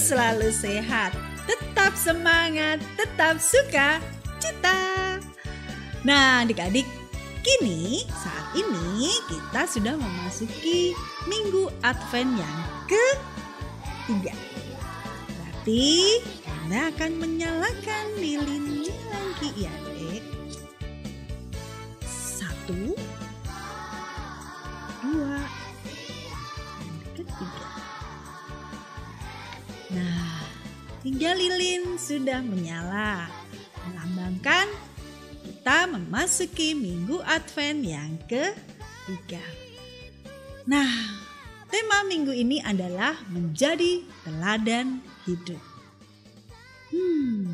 selalu sehat, tetap semangat, tetap suka cita. Nah, adik-adik, kini saat ini kita sudah memasuki Minggu Advent yang ketiga. Berarti Anda akan menyalakan lilinnya lagi ya, Dek. 1, 2, dan ketiga. Nah, 3 lilin sudah menyala, melambangkan kita memasuki Minggu Advent yang ketiga. Nah, tema minggu ini adalah menjadi teladan hidup.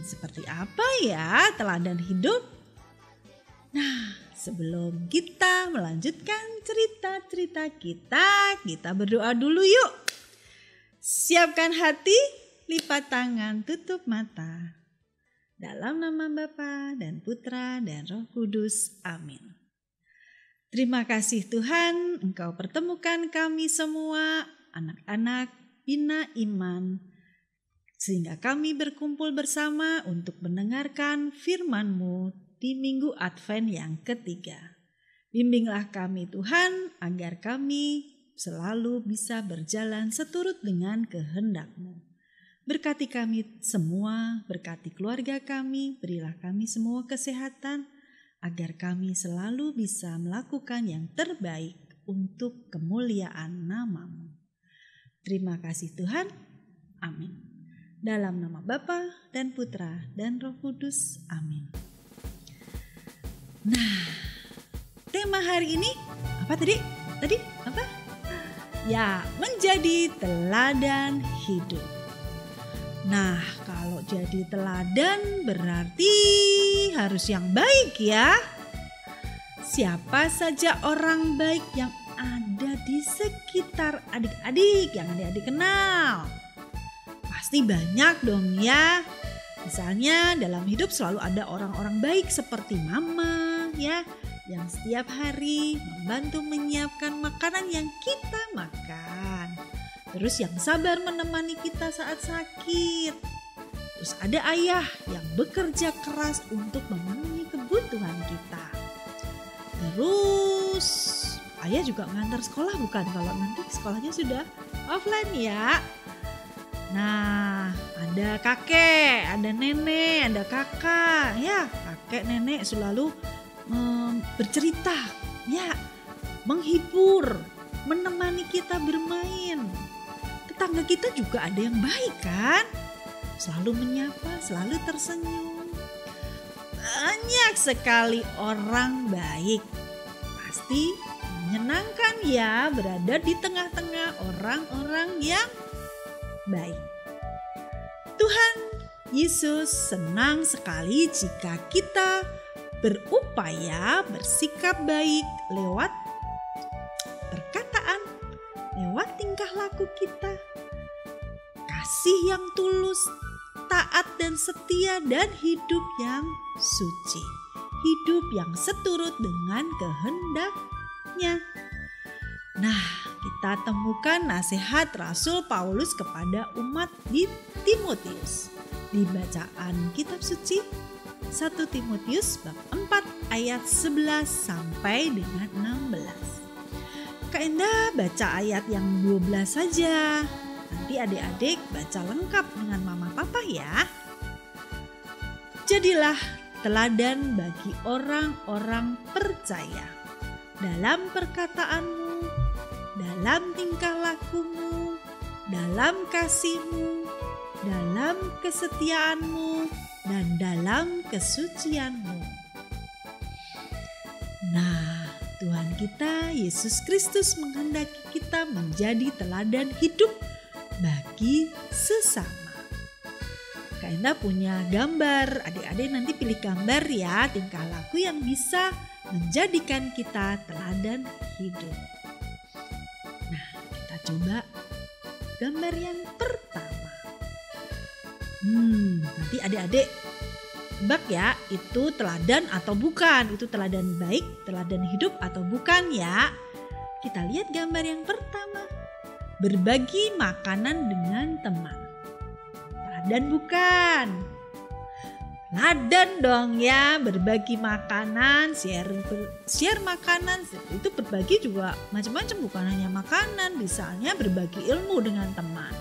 Seperti apa ya teladan hidup? Nah, sebelum kita melanjutkan cerita-cerita kita berdoa dulu yuk. Siapkan hati, lipat tangan, tutup mata. Dalam nama Bapa dan Putra dan Roh Kudus. Amin. Terima kasih Tuhan, Engkau pertemukan kami semua, anak-anak Bina Iman, sehingga kami berkumpul bersama untuk mendengarkan firman-Mu di Minggu Advent yang ketiga. Bimbinglah kami Tuhan, agar kami selalu bisa berjalan seturut dengan kehendak-Mu. Berkati kami semua, berkati keluarga kami, berilah kami semua kesehatan, agar kami selalu bisa melakukan yang terbaik untuk kemuliaan nama-Mu. Terima kasih Tuhan. Amin. Dalam nama Bapa dan Putra dan Roh Kudus. Amin. Nah, tema hari ini apa tadi? Apa? Ya, menjadi teladan hidup. Nah, kalau jadi teladan berarti harus yang baik ya. Siapa saja orang baik yang ada di sekitar adik-adik yang adik-adik kenal? Pasti banyak dong ya. Misalnya dalam hidup selalu ada orang-orang baik seperti mama ya, yang setiap hari membantu menyiapkan makanan yang kita makan. Terus yang sabar menemani kita saat sakit. Terus ada ayah yang bekerja keras untuk memenuhi kebutuhan kita. Terus ayah juga ngantar sekolah bukan? Kalau nanti sekolahnya sudah offline ya. Nah, ada kakek, ada nenek, ada kakak. Ya, kakek nenek selalu bercerita, ya, menghibur, menemani kita bermain. Tetangga kita juga ada yang baik kan? Selalu menyapa, selalu tersenyum. Banyak sekali orang baik. Pasti menyenangkan ya berada di tengah-tengah orang-orang yang baik. Tuhan Yesus senang sekali jika kita berupaya bersikap baik lewat perkataan, lewat tingkah laku kita. Kasih yang tulus, taat dan setia, dan hidup yang suci. Hidup yang seturut dengan kehendaknya. Nah, kita temukan nasihat Rasul Paulus kepada umat di Timotius. Di bacaan kitab suci 1 Timotius bab 4 ayat 11 sampai dengan 16. Kak Enda baca ayat yang 12 saja. Nanti adik-adik baca lengkap dengan mama papa ya. Jadilah teladan bagi orang-orang percaya dalam perkataanmu, dalam tingkah lakumu, dalam kasihmu, dalam kesetiaanmu, dan dalam kesucianmu. Nah, Tuhan kita Yesus Kristus menghendaki kita menjadi teladan hidup bagi sesama. Kak Enda punya gambar, adik-adik nanti pilih gambar ya, tingkah laku yang bisa menjadikan kita teladan hidup. Nah, kita coba gambar yang pertama. Nanti adik-adik tebak ya, itu teladan atau bukan, itu teladan baik, teladan hidup atau bukan ya. Kita lihat gambar yang pertama. Berbagi makanan dengan teman. Teladan bukan? Teladan dong ya, berbagi makanan, share makanan, itu berbagi juga macam-macam, bukan hanya makanan, misalnya berbagi ilmu dengan teman.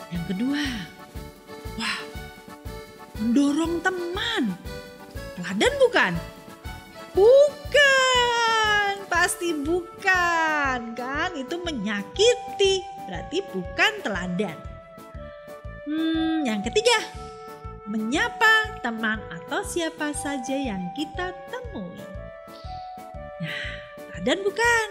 Yang kedua, mendorong teman. Teladan bukan? Bukan, pasti bukan kan, itu menyakiti, berarti bukan teladan. Yang ketiga, menyapa teman atau siapa saja yang kita temui. Nah, teladan bukan?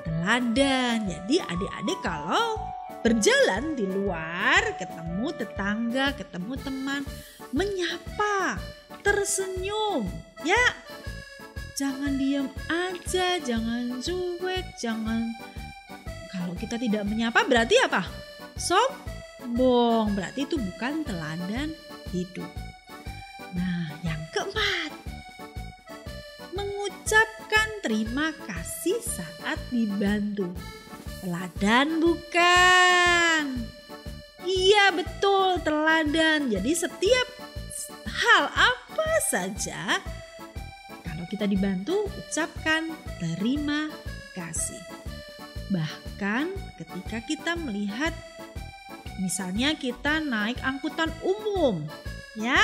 Teladan. Jadi adik-adik kalau berjalan di luar, ketemu tetangga, ketemu teman, menyapa, tersenyum, ya. Jangan diam aja, jangan cuek, jangan. Kalau kita tidak menyapa berarti apa? Sombong, berarti itu bukan teladan hidup. Nah, yang keempat, mengucapkan terima kasih saat dibantu. Teladan bukan? Iya betul, teladan. Jadi setiap hal apa saja, kalau kita dibantu, ucapkan terima kasih. Bahkan ketika kita melihat, misalnya kita naik angkutan umum, ya,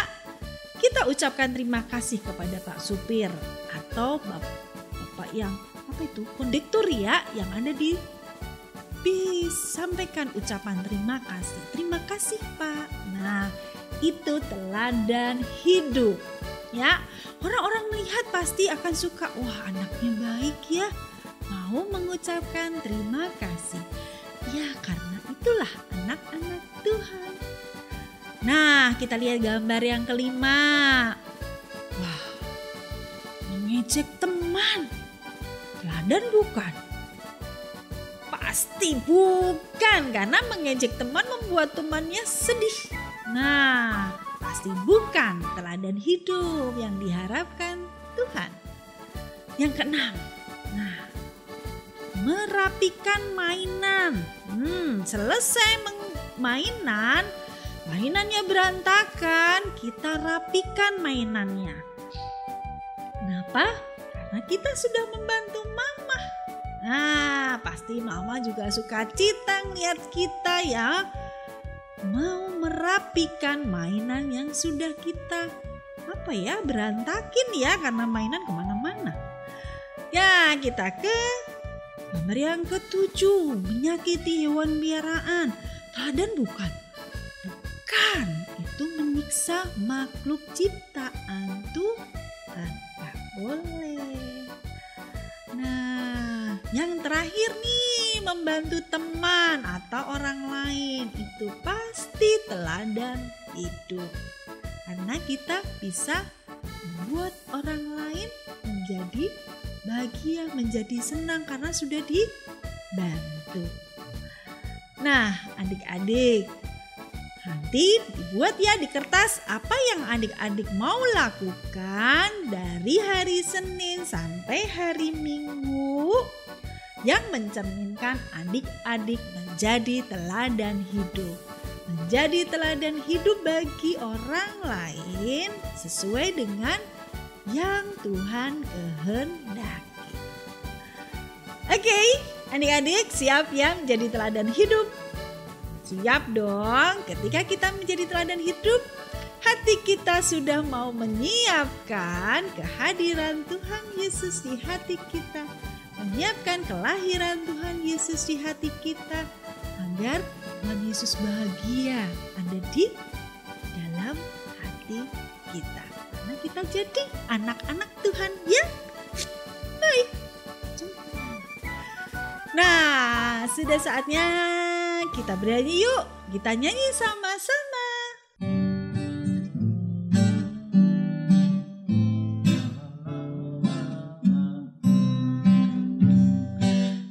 kita ucapkan terima kasih kepada Pak Supir atau Bapak yang kondektur ya, yang ada di bis, sampaikan ucapan terima kasih. Terima kasih Pak. Nah, itu teladan hidup. Ya, orang-orang melihat pasti akan suka, wah anaknya baik ya, mau mengucapkan terima kasih. Ya, karena itulah anak-anak Tuhan. Nah, kita lihat gambar yang kelima. Wah, mengejek teman. Teladan bukan? Pasti bukan, karena mengejek teman membuat temannya sedih. Nah, pasti bukan teladan hidup yang diharapkan Tuhan. Yang keenam, merapikan mainan. Selesai mainannya berantakan, kita rapikan mainannya. Kenapa? Karena kita sudah membantu mama. Nah, pasti mama juga suka cita ngeliat kita ya, mau merapikan mainan yang sudah kita berantakin ya, karena mainan kemana-mana. Ya, kita ke gambar yang ketujuh, menyakiti hewan piaraan. Teladan bukan? Bukan, itu menyiksa makhluk ciptaan Tuhan. Tak boleh. Nah, yang terakhir nih, membantu teman atau orang lain, itu pasti teladan hidup. Karena kita bisa membuat orang lain menjadi bahagia, menjadi senang karena sudah dibantu. Nah, adik-adik, nanti dibuat ya di kertas apa yang adik-adik mau lakukan dari hari Senin sampai hari Minggu yang mencerminkan adik-adik menjadi teladan hidup. Menjadi teladan hidup bagi orang lain sesuai dengan yang Tuhan kehendaki. Oke, adik-adik siap ya menjadi teladan hidup? Siap dong, ketika kita menjadi teladan hidup, hati kita sudah mau menyiapkan kehadiran Tuhan Yesus di hati kita. Menyiapkan kelahiran Tuhan Yesus di hati kita agar Tuhan Yesus bahagia ada di dalam hati kita. Karena kita jadi anak-anak Tuhan ya. Baik. Nah, sudah saatnya kita bernyanyi yuk. Kita nyanyi sama-sama.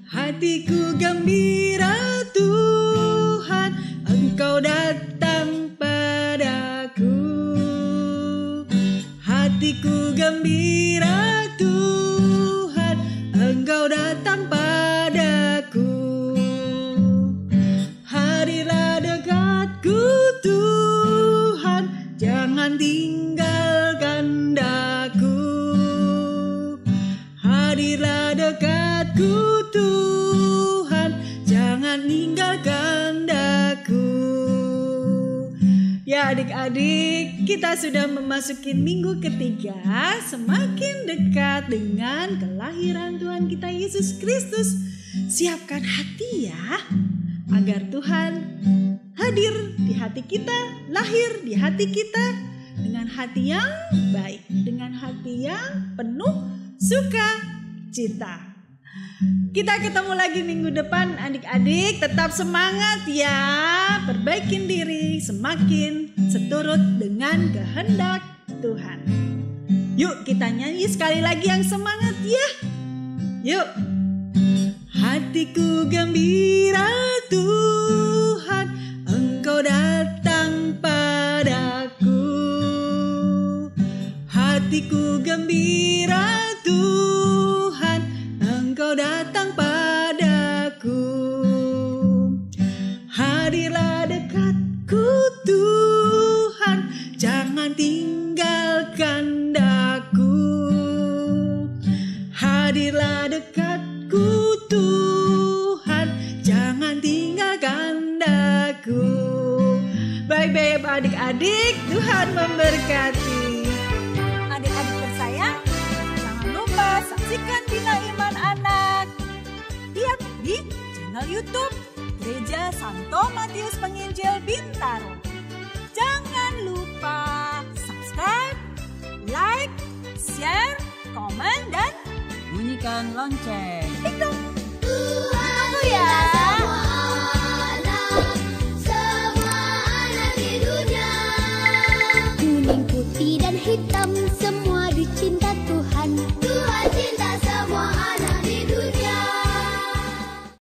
Hatiku gembira Tuhan, Engkau datang padaku. Hatiku gembira Tuhan, Engkau datang padaku. Hadirlah dekatku Tuhan. jangan tinggalkan daku. Hadirlah dekatku Tuhan, jangan tinggalkan daku. Ya adik-adik, kita sudah memasuki minggu ketiga, semakin dekat dengan kelahiran Tuhan kita Yesus Kristus. Siapkan hati ya, agar Tuhan hadir di hati kita, lahir di hati kita dengan hati yang baik, dengan hati yang penuh sukacita. Kita ketemu lagi minggu depan adik-adik, tetap semangat ya, perbaikin diri semakin seturut dengan kehendak Tuhan. Yuk kita nyanyi sekali lagi yang semangat ya. Yuk. Hatiku gembira Tuhan, Engkau datang padaku. Hatiku gembira Tuhan, Engkau datang padaku. Hadirlah dekatku Tuhan, jangan tinggalkan daku. Hadirlah dekatku Tuhan, jangan tinggalkan daku. Baik-baik adik-adik, Tuhan memberkati. Adik-adik tersayang, jangan lupa saksikan Bina Iman Anak tiap di channel YouTube Gereja Santo Matius Penginjil Bintaro. Jangan lupa subscribe, like, share, komen, dan bunyikan lonceng. Tuhan ya. Semua anak di dunia, kuning, putih, dan hitam, semua dicintai.